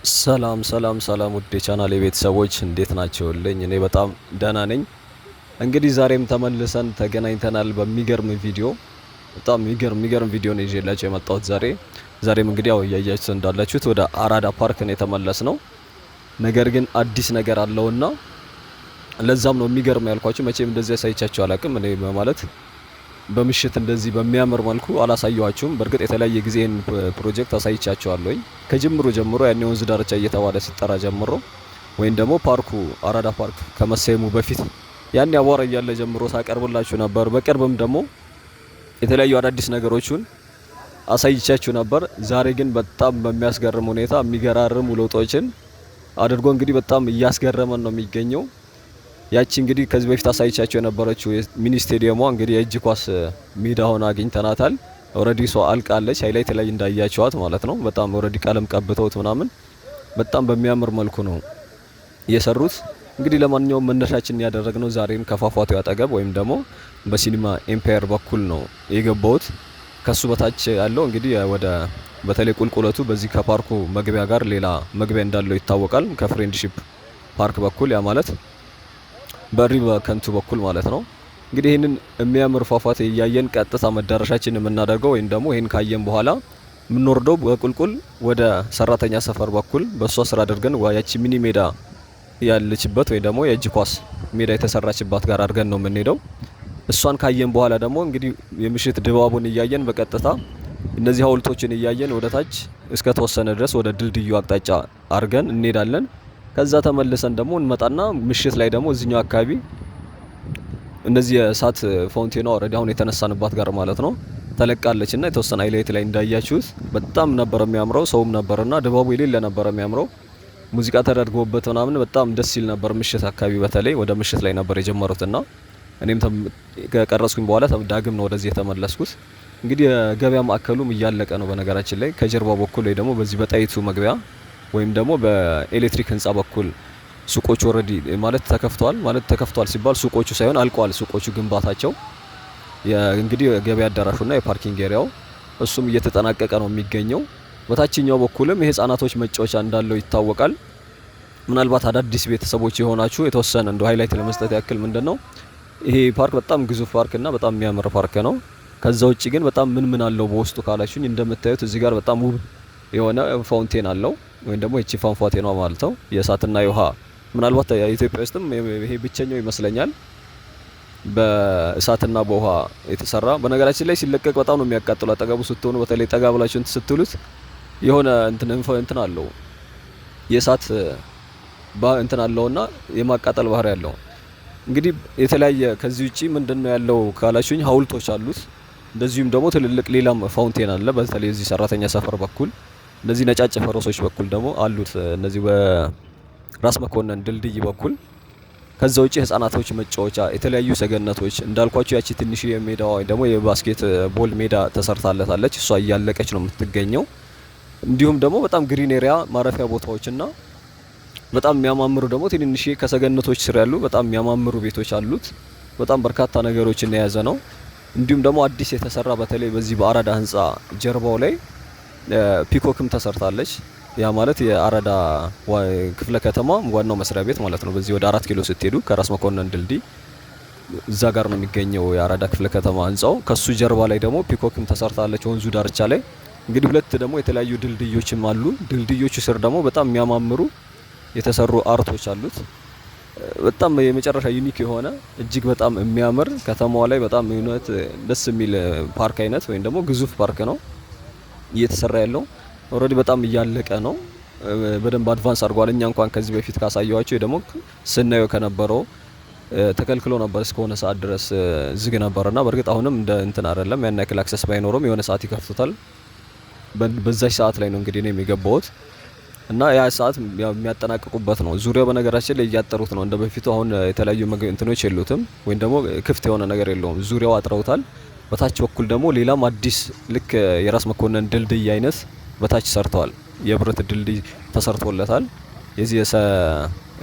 ሰላም ሰላም ሰላም ውድ የቻናሌ ቤተሰቦች እንዴት ናቸውልኝ? እኔ በጣም ደህና ነኝ። እንግዲህ ዛሬም ተመልሰን ተገናኝተናል በሚገርም ቪዲዮ። በጣም የሚገርም ቪዲዮ ነው ይዤላችሁ የመጣሁት ዛሬም እንግዲህ ያው እያያችሁት እንዳላችሁት ወደ አራዳ ፓርክ ነው የተመለስነው። ነገር ግን አዲስ ነገር አለውና ለዛም ነው የሚገርም ያልኳችሁ። መቼም እንደዚህ አሳይቻችሁ አላቅም እኔ በማለት በምሽት እንደዚህ በሚያምር መልኩ አላሳየዋችሁም። በእርግጥ የተለያየ ጊዜ ይህን ፕሮጀክት አሳይቻችኋለሁኝ ከጅምሩ ጀምሮ ያን የወንዝ ዳርቻ እየተባለ ሲጠራ ጀምሮ ወይም ደግሞ ፓርኩ አራዳ ፓርክ ከመሰየሙ በፊት ያን አቧራ እያለ ጀምሮ ሳቀርብላችሁ ነበር። በቅርብም ደግሞ የተለያዩ አዳዲስ ነገሮችን አሳይቻችሁ ነበር። ዛሬ ግን በጣም በሚያስገርም ሁኔታ የሚገራርሙ ለውጦችን አድርጎ እንግዲህ በጣም እያስገረመን ነው የሚገኘው። ያቺ እንግዲህ ከዚህ በፊት አሳይቻችሁ የነበረችው ሚኒ ስቴዲየሟ እንግዲህ የእጅ ኳስ ሜዳ ሆና አግኝተናታል። ኦሬዲ ሰው አልቃለች። ሃይላይት ላይ እንዳያችኋት ማለት ነው። በጣም ኦሬዲ ቀለም ቀብተውት ምናምን በጣም በሚያምር መልኩ ነው የሰሩት። እንግዲህ ለማንኛውም መነሻችን ያደረግነው ዛሬም ከፏፏቴው አጠገብ ወይም ደግሞ በሲኒማ ኤምፓየር በኩል ነው የገባሁት። ከሱ በታች ያለው እንግዲህ ወደ በተለይ ቁልቁለቱ በዚህ ከፓርኩ መግቢያ ጋር ሌላ መግቢያ እንዳለው ይታወቃል። ከፍሬንድሺፕ ፓርክ በኩል ያ ማለት በሪ በከንቱ በኩል ማለት ነው። እንግዲህ ይህንን የሚያምር ፏፏቴ እያየን ቀጥታ መዳረሻችን የምናደርገው ወይም ደግሞ ይህን ካየን በኋላ የምንወርደው በቁልቁል ወደ ሰራተኛ ሰፈር በኩል በእሷ ስራ አድርገን ያቺ ሚኒ ሜዳ ያለችበት ወይ ደግሞ የእጅ ኳስ ሜዳ የተሰራችባት ጋር አድርገን ነው የምንሄደው። እሷን ካየን በኋላ ደግሞ እንግዲህ የምሽት ድባቡን እያየን በቀጥታ እነዚህ ሀውልቶችን እያየን ወደ ታች እስከ ተወሰነ ድረስ ወደ ድልድዩ አቅጣጫ አድርገን እንሄዳለን። ከዛ ተመልሰን ደግሞ እንመጣና ምሽት ላይ ደግሞ እዚህኛው አካባቢ እነዚህ የእሳት ፋውንቴኗ ኦሬዲ አሁን የተነሳንባት ጋር ማለት ነው ተለቃለች እና የተወሰነ ሃይላይት ላይ እንዳያችሁት በጣም ነበር የሚያምረው። ሰውም ነበርና ድባቡ የሌለ ነበር የሚያምረው። ሙዚቃ ተደርጎበት ምናምን በጣም ደስ ይል ነበር። ምሽት አካባቢ በተለይ ወደ ምሽት ላይ ነበር የጀመሩትና እኔም ከቀረጽኩኝ በኋላ ዳግም ነው ወደዚህ የተመለስኩት። እንግዲህ የገበያ ማዕከሉም እያለቀ ነው በነገራችን ላይ ከጀርባው በኩል ወይ ደግሞ በዚህ በጣይቱ መግቢያ ወይም ደግሞ በኤሌክትሪክ ህንጻ በኩል ሱቆቹ ኦሬዲ ማለት ተከፍቷል ሲባል ሱቆቹ ሳይሆን አልቀዋል። ሱቆቹ ግንባታቸው እንግዲህ የገበያ አዳራሹና የፓርኪንግ ኤሪያው እሱም እየተጠናቀቀ ነው የሚገኘው። በታችኛው በኩልም የህፃናቶች መጫወቻ እንዳለው ይታወቃል። ምናልባት አዳዲስ ቤተሰቦች የሆናችሁ የተወሰነ እንደ ሃይላይት ለመስጠት ያክል ምንድነው ይሄ ፓርክ በጣም ግዙፍ ፓርክ እና በጣም የሚያምር ፓርክ ነው። ከዛ ውጪ ግን በጣም ምን አለው በውስጡ ካላችሁኝ እንደምታዩት እዚህ ጋር በጣም ውብ የሆነ ፋውንቴን አለው ወይም ደግሞ እቺ ፏፏቴ ነው ማለት ነው። የእሳትና የውሃ ምናልባት ኢትዮጵያ ውስጥም ይሄ ብቸኛው ይመስለኛል በእሳትና በውሃ የተሰራ። በነገራችን ላይ ሲለቀቅ በጣም ነው የሚያቃጥለው። አጠገቡ ስትሆኑ በተለይ ጠጋ ብላችሁ ስትሉት የሆነ እንትን አለው የእሳት እንትን አለውና የማቃጠል ባህሪ ያለው። እንግዲህ የተለያየ ከዚህ ውጪ ምንድነው ያለው ካላችሁኝ ሀውልቶች አሉት። እንደዚሁም ደግሞ ትልልቅ ሌላም ፋውንቴን አለ። በተለይ እዚህ ሰራተኛ ሰፈር በኩል እነዚህ ነጫጭ ፈረሶች በኩል ደግሞ አሉት። እነዚህ በራስ መኮንን ድልድይ በኩል ከዛ ውጪ ህፃናቶች መጫወቻ የተለያዩ ሰገነቶች እንዳልኳችሁ ያቺ ትንሽ የሜዳዋ ወይ ደግሞ የባስኬት ቦል ሜዳ ተሰርታለታለች። እሷ እያለቀች ነው የምትገኘው። እንዲሁም ደግሞ በጣም ግሪን ኤሪያ ማረፊያ ቦታዎችና በጣም የሚያማምሩ ደግሞ ትንንሽ ከሰገነቶች ስር ያሉ በጣም የሚያማምሩ ቤቶች አሉት። በጣም በርካታ ነገሮችን የያዘ ነው። እንዲሁም ደግሞ አዲስ የተሰራ በተለይ በዚህ በአራዳ ህንጻ ጀርባው ላይ ፒኮክም ተሰርታለች። ያ ማለት የአራዳ ክፍለ ከተማ ዋናው መስሪያ ቤት ማለት ነው። በዚህ ወደ 4 ኪሎ ስትሄዱ ከራስ መኮንን ድልድይ እዛ ጋር ነው የሚገኘው የአራዳ ክፍለ ከተማ ህንጻው። ከሱ ጀርባ ላይ ደግሞ ፒኮክም ተሰርታለች ወንዙ ዳርቻ ላይ። እንግዲህ ሁለት ደግሞ የተለያዩ ድልድዮችም አሉ። ድልድዮቹ ስር ደግሞ በጣም የሚያማምሩ የተሰሩ አርቶች አሉት። በጣም የመጨረሻ ዩኒክ የሆነ እጅግ በጣም የሚያምር ከተማዋ ላይ በጣም ዩኒት ደስ የሚል ፓርክ አይነት ወይም ደግሞ ግዙፍ ፓርክ ነው እየተሰራ ያለው። ኦሬዲ በጣም እያለቀ ነው። በደንብ አድቫንስ አድርጓል። እኛ እንኳን ከዚህ በፊት ካሳየዋቸው ደግሞ ስናየው ከነበረው ተከልክሎ ነበር እስከሆነ ሰዓት ድረስ ዝግ ነበርና በእርግጥ አሁንም እንደ እንትን አይደለም። ያን ያክል አክሰስ ባይኖርም የሆነ ሰዓት ይከፍቱታል። በዛች ሰዓት ላይ ነው እንግዲህ ነው የሚገባውት እና ያ ሰዓት የሚያጠናቅቁበት ነው። ዙሪያው በነገራችን ላይ እያጠሩት ነው እንደ በፊቱ። አሁን የተለያዩ እንትኖች የሉትም ወይም ደግሞ ክፍት የሆነ ነገር የለውም። ዙሪያው አጥረውታል። በታች በኩል ደግሞ ሌላም አዲስ ልክ የራስ መኮንን ድልድይ አይነት በታች ሰርተዋል። የብረት ድልድይ ተሰርቶለታል። የዚህ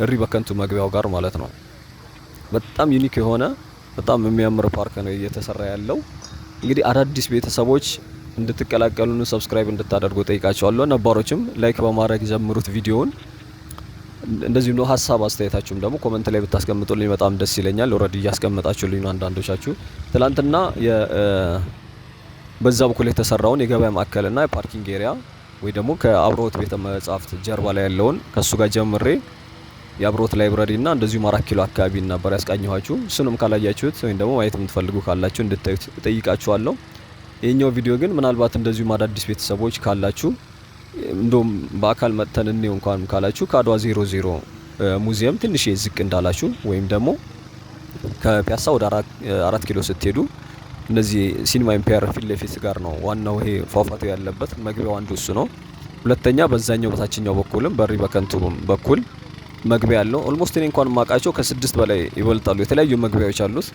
እሪ በከንቱ መግቢያው ጋር ማለት ነው። በጣም ዩኒክ የሆነ በጣም የሚያምር ፓርክ ነው እየተሰራ ያለው። እንግዲህ አዳዲስ ቤተሰቦች እንድትቀላቀሉን ሰብስክራይብ እንድታደርጉ ጠይቃችኋለሁ። ነባሮችም ላይክ በማድረግ ጀምሩት ቪዲዮውን። እንደዚሁም ነው ሀሳብ አስተያየታችሁም ደግሞ ኮሜንት ላይ ብታስቀምጡልኝ በጣም ደስ ይለኛል። ኦሬዲ እያስቀመጣችሁልኝ ነው አንዳንዶቻችሁ። ትላንትና በዛ በኩል የተሰራውን የገበያ ማዕከልና የፓርኪንግ ኤሪያ ወይ ደግሞ ከአብሮት ቤተ መጻሕፍት ጀርባ ላይ ያለውን ከሱ ጋር ጀምሬ የአብሮት ላይብረሪና እንደዚሁም 4 ኪሎ አካባቢ ነበር ያስቃኘኋችሁ። እሱንም ካላያችሁት ወይም ደግሞ ማየት የምትፈልጉ ካላችሁ እንድታዩት እጠይቃችኋለሁ። ይሄኛው ቪዲዮ ግን ምናልባት እንደዚሁም አዳዲስ ቤተሰቦች ካላችሁ እንደውም በአካል መጥተን እንየው እንኳን ካላችሁ ከአድዋ 00 ሙዚየም ትንሽ ዝቅ እንዳላችሁ ወይም ደግሞ ከፒያሳ ወደ 4 ኪሎ ስትሄዱ እነዚህ ሲኒማ ኢምፔሪያል ፊት ለፊት ጋር ነው ዋናው ይሄ ፏፏቴው ያለበት መግቢያው አንዱ እሱ ነው። ሁለተኛ በዛኛው በታችኛው በኩልም በሪ በከንቱ በኩል መግቢያ ያለው ኦልሞስት እኔ እንኳን ማቃቸው ከ6 በላይ ይበልጣሉ። የተለያዩ መግቢያዎች አሉት።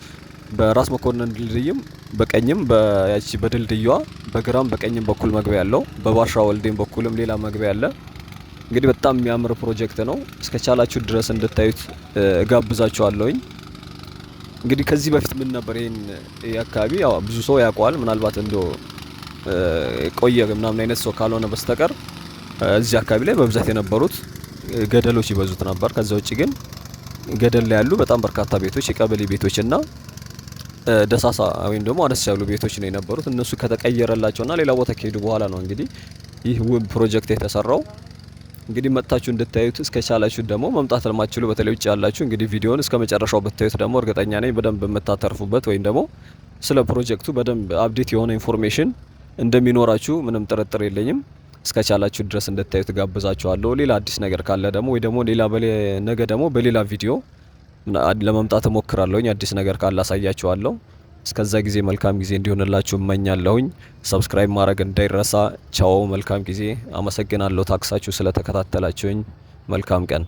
በራስ መኮንን ድልድይም በቀኝም በያቺ በድልድዩዋ በግራም በቀኝም በኩል መግቢያ ያለው በባሻ ወልዴም በኩልም ሌላ መግቢያ አለ። እንግዲህ በጣም የሚያምር ፕሮጀክት ነው። እስከቻላችሁ ድረስ እንድታዩት ጋብዛችኋለሁኝ። እንግዲህ ከዚህ በፊት ምን ነበር ይሄን አካባቢ ያው ብዙ ሰው ያውቀዋል። ምናልባት እንደው ቆየ ምናምን አይነት ሰው ካልሆነ በስተቀር እዚህ አካባቢ ላይ በብዛት የነበሩት ገደሎች ይበዙት ነበር። ከዛ ውጪ ግን ገደል ላይ ያሉ በጣም በርካታ ቤቶች የቀበሌ ቤቶችና ደሳሳ ወይም ደግሞ አነስ ያሉ ቤቶች ነው የነበሩት። እነሱ ከተቀየረላቸውና ሌላ ቦታ ከሄዱ በኋላ ነው እንግዲህ ይህ ውብ ፕሮጀክት የተሰራው። እንግዲህ መጥታችሁ እንድታዩት እስከቻላችሁ ደግሞ መምጣት ለማትችሉ በተለይ ውጭ ያላችሁ እንግዲህ ቪዲዮውን እስከመጨረሻው ብታዩት ደግሞ እርግጠኛ ነኝ በደንብ የምታተርፉበት ወይም ደግሞ ስለ ፕሮጀክቱ በደንብ አፕዴት የሆነ ኢንፎርሜሽን እንደሚኖራችሁ ምንም ጥርጥር የለኝም። እስከቻላችሁ ድረስ እንድታዩት ጋብዛችኋለሁ። ሌላ አዲስ ነገር ካለ ደግሞ ወይ ደግሞ ነገ ደግሞ በሌላ ቪዲዮ ለመምጣት እሞክራለሁኝ። አዲስ ነገር ካለ አሳያችኋለሁ። እስከዛ ጊዜ መልካም ጊዜ እንዲሆንላችሁ እመኛለሁኝ። ሰብስክራይብ ማድረግ እንዳይረሳ። ቻው፣ መልካም ጊዜ። አመሰግናለሁ ታክሳችሁ ስለተከታተላችሁኝ። መልካም ቀን።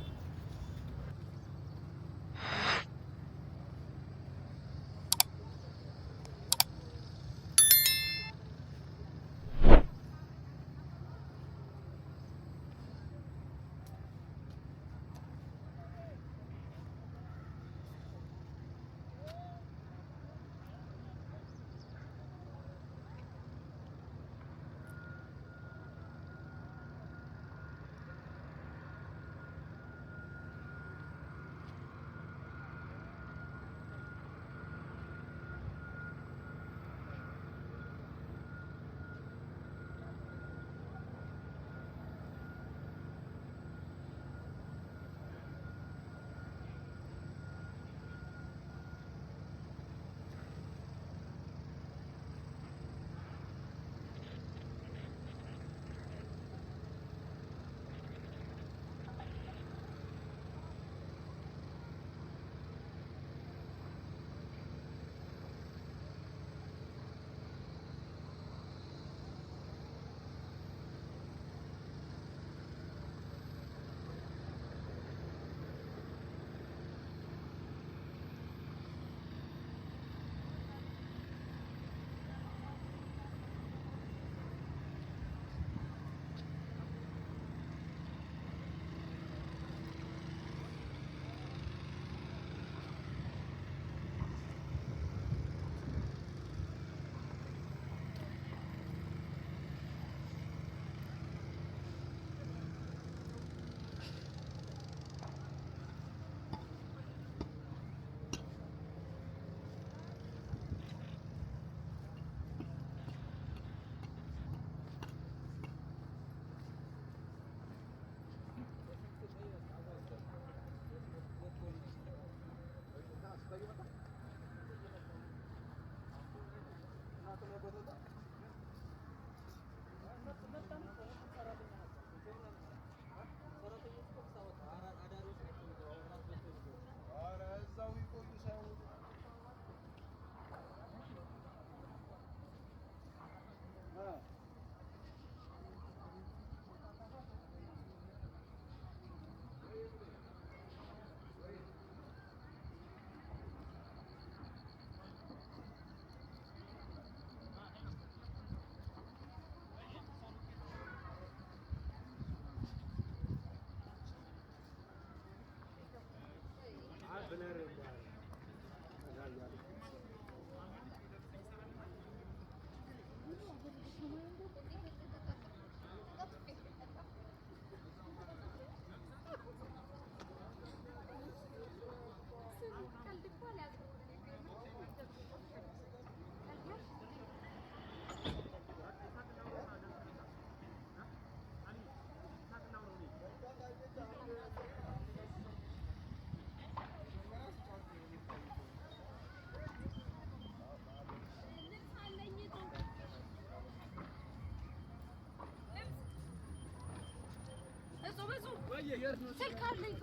ስልክ አለኝ